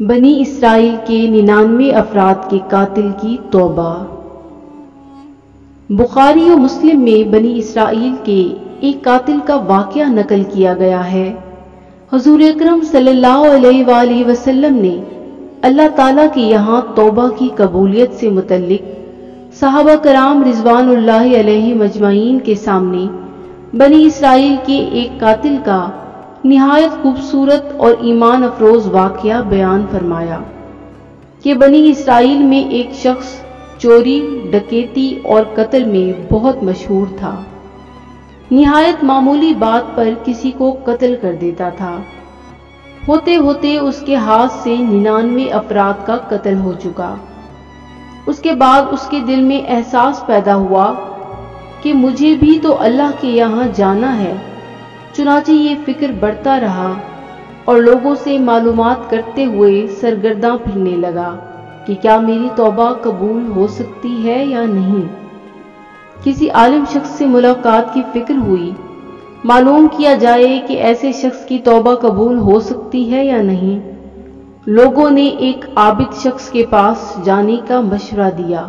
بنی اسرائیل کے 99 افراد کے قاتل کی توبہ۔ بخاری و مسلم میں بنی اسرائیل کے ایک قاتل کا واقعہ نقل کیا گیا ہے۔ حضور اکرم صلی اللہ علیہ وآلہ وسلم نے اللہ تعالیٰ کے یہاں توبہ کی قبولیت سے متعلق صحابہ کرام رضوان اللہ علیہ مجمعین کے سامنے بنی اسرائیل کے ایک قاتل کا نہایت خوبصورت اور ایمان افروز واقعہ بیان فرمایا کہ بنی اسرائیل میں ایک شخص چوری، ڈکیتی اور قتل میں بہت مشہور تھا۔ نہایت معمولی بات پر کسی کو قتل کر دیتا تھا۔ ہوتے ہوتے اس کے ہاتھ سے 99 افراد کا قتل ہو چکا۔ اس کے بعد اس کے دل میں احساس پیدا ہوا کہ مجھے بھی تو اللہ کے یہاں جانا ہے۔ چنانچہ یہ فکر بڑھتا رہا اور لوگوں سے معلومات کرتے ہوئے سرگرداں پھرنے لگا کہ کیا میری توبہ قبول ہو سکتی ہے یا نہیں۔ کسی عالم شخص سے ملاقات کی فکر ہوئی، معلوم کیا جائے کہ ایسے شخص کی توبہ قبول ہو سکتی ہے یا نہیں۔ لوگوں نے ایک عابد شخص کے پاس جانے کا مشورہ دیا۔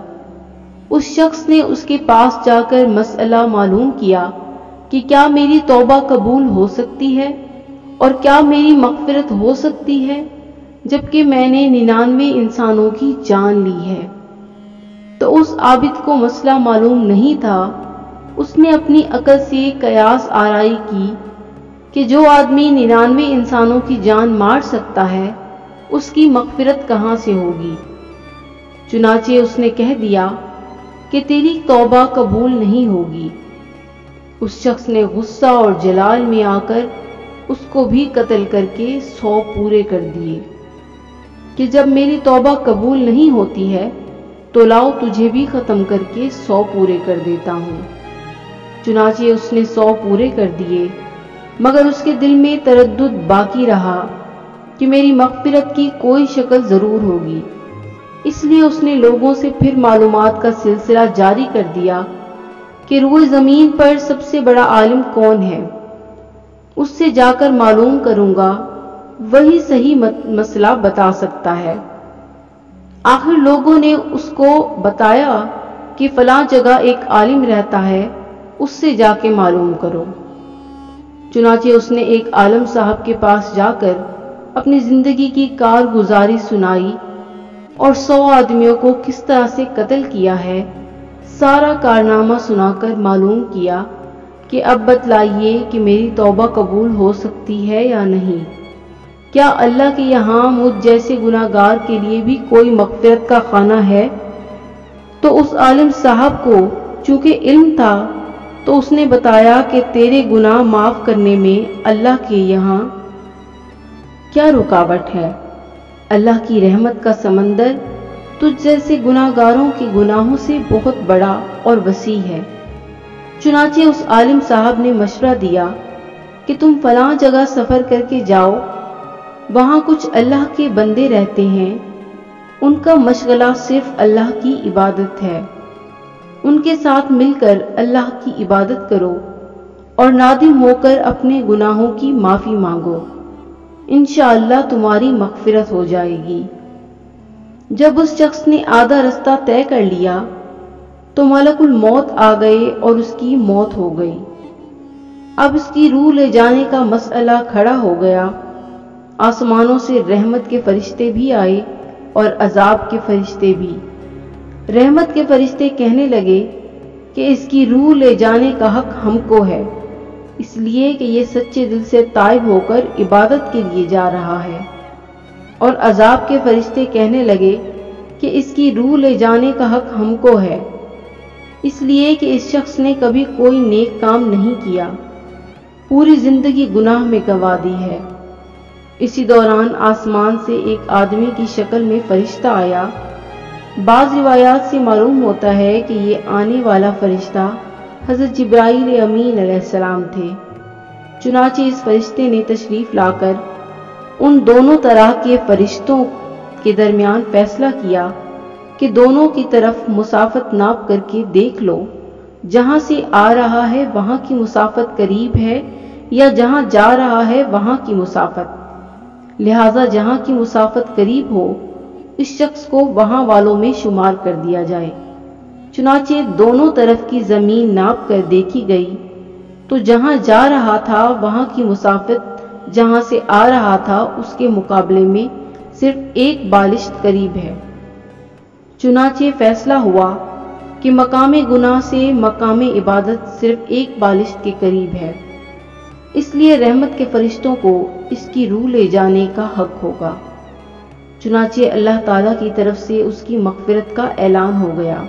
اس شخص نے اس کے پاس جا کر مسئلہ معلوم کیا کہ کیا میری توبہ قبول ہو سکتی ہے اور کیا میری مغفرت ہو سکتی ہے جبکہ میں نے 99 انسانوں کی جان لی ہے۔ تو اس عابد کو مسئلہ معلوم نہیں تھا۔ اس نے اپنی عقل سے قیاس آرائی کی کہ جو آدمی 99 انسانوں کی جان مار سکتا ہے اس کی مغفرت کہاں سے ہوگی۔ چنانچہ اس نے کہہ دیا کہ تیری توبہ قبول نہیں ہوگی۔ اس شخص نے غصہ اور جلال میں آ کر اس کو بھی قتل کر کے 100 پورے کر دیے کہ جب میری توبہ قبول نہیں ہوتی ہے تو لاؤ تجھے بھی ختم کر کے 100 پورے کر دیتا ہوں۔ چنانچہ اس نے 100 پورے کر دیے، مگر اس کے دل میں تردد باقی رہا کہ میری مغفرت کی کوئی شکل ضرور ہوگی۔ اس لیے اس نے لوگوں سے پھر معلومات کا سلسلہ جاری کر دیا کہ روئے زمین پر سب سے بڑا عالم کون ہے، اس سے جا کر معلوم کروں گا، وہی صحیح مسئلہ بتا سکتا ہے۔ آخر لوگوں نے اس کو بتایا کہ فلاں جگہ ایک عالم رہتا ہے، اس سے جا کے معلوم کرو۔ چنانچہ اس نے ایک عالم صاحب کے پاس جا کر اپنی زندگی کی کارگزاری سنائی اور 100 آدمیوں کو کس طرح سے قتل کیا ہے سارا کارنامہ سنا کر معلوم کیا کہ اب بتلائیے کہ میری توبہ قبول ہو سکتی ہے یا نہیں۔ کیا اللہ کے یہاں مجھ جیسے گناہگار کے لیے بھی کوئی مغفرت کا خانہ ہے؟ تو اس عالم صاحب کو چونکہ علم تھا تو اس نے بتایا کہ تیرے گناہ معاف کرنے میں اللہ کے یہاں کیا رکاوٹ ہے؟ اللہ کی رحمت کا سمندر تجھ جیسے گناہگاروں کے گناہوں سے بہت بڑا اور وسیع ہے۔ چنانچہ اس عالم صاحب نے مشورہ دیا کہ تم فلاں جگہ سفر کر کے جاؤ، وہاں کچھ اللہ کے بندے رہتے ہیں، ان کا مشغلہ صرف اللہ کی عبادت ہے، ان کے ساتھ مل کر اللہ کی عبادت کرو اور نادم ہو کر اپنے گناہوں کی معافی مانگو، انشاءاللہ تمہاری مغفرت ہو جائے گی۔ جب اس شخص نے آدھا رستہ طے کر لیا تو ملک الموت آ گئے اور اس کی موت ہو گئی۔ اب اس کی روح لے جانے کا مسئلہ کھڑا ہو گیا۔ آسمانوں سے رحمت کے فرشتے بھی آئے اور عذاب کے فرشتے بھی۔ رحمت کے فرشتے کہنے لگے کہ اس کی روح لے جانے کا حق ہم کو ہے، اس لیے کہ یہ سچے دل سے تائب ہو کر عبادت کے لیے جا رہا ہے۔ اور عذاب کے فرشتے کہنے لگے کہ اس کی روح لے جانے کا حق ہم کو ہے، اس لیے کہ اس شخص نے کبھی کوئی نیک کام نہیں کیا، پوری زندگی گناہ میں گنوا دی ہے۔ اسی دوران آسمان سے ایک آدمی کی شکل میں فرشتہ آیا۔ بعض روایات سے معلوم ہوتا ہے کہ یہ آنے والا فرشتہ حضرت جبرائیل امین علیہ السلام تھے۔ چنانچہ اس فرشتے نے تشریف لا کر ان دونوں طرح کے فرشتوں کے درمیان فیصلہ کیا کہ دونوں کی طرف مسافت ناپ کر کے دیکھ لو، جہاں سے آ رہا ہے وہاں کی مسافت قریب ہے یا جہاں جا رہا ہے وہاں کی مسافت۔ لہٰذا جہاں کی مسافت قریب ہو اس شخص کو وہاں والوں میں شمار کر دیا جائے۔ چنانچہ دونوں طرف کی زمین ناپ کر دیکھی گئی تو جہاں جا رہا تھا وہاں کی مسافت جہاں سے آ رہا تھا اس کے مقابلے میں صرف 1 بالشت قریب ہے۔ چنانچہ فیصلہ ہوا کہ مقام گناہ سے مقام عبادت صرف 1 بالشت کے قریب ہے، اس لیے رحمت کے فرشتوں کو اس کی روح لے جانے کا حق ہوگا۔ چنانچہ اللہ تعالیٰ کی طرف سے اس کی مغفرت کا اعلان ہو گیا۔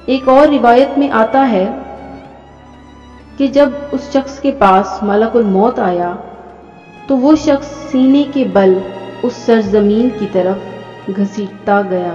ایک اور روایت میں آتا ہے کہ جب اس شخص کے پاس ملک الموت آیا تو وہ شخص سینے کے بل اس سرزمین کی طرف گھسیٹتا گیا۔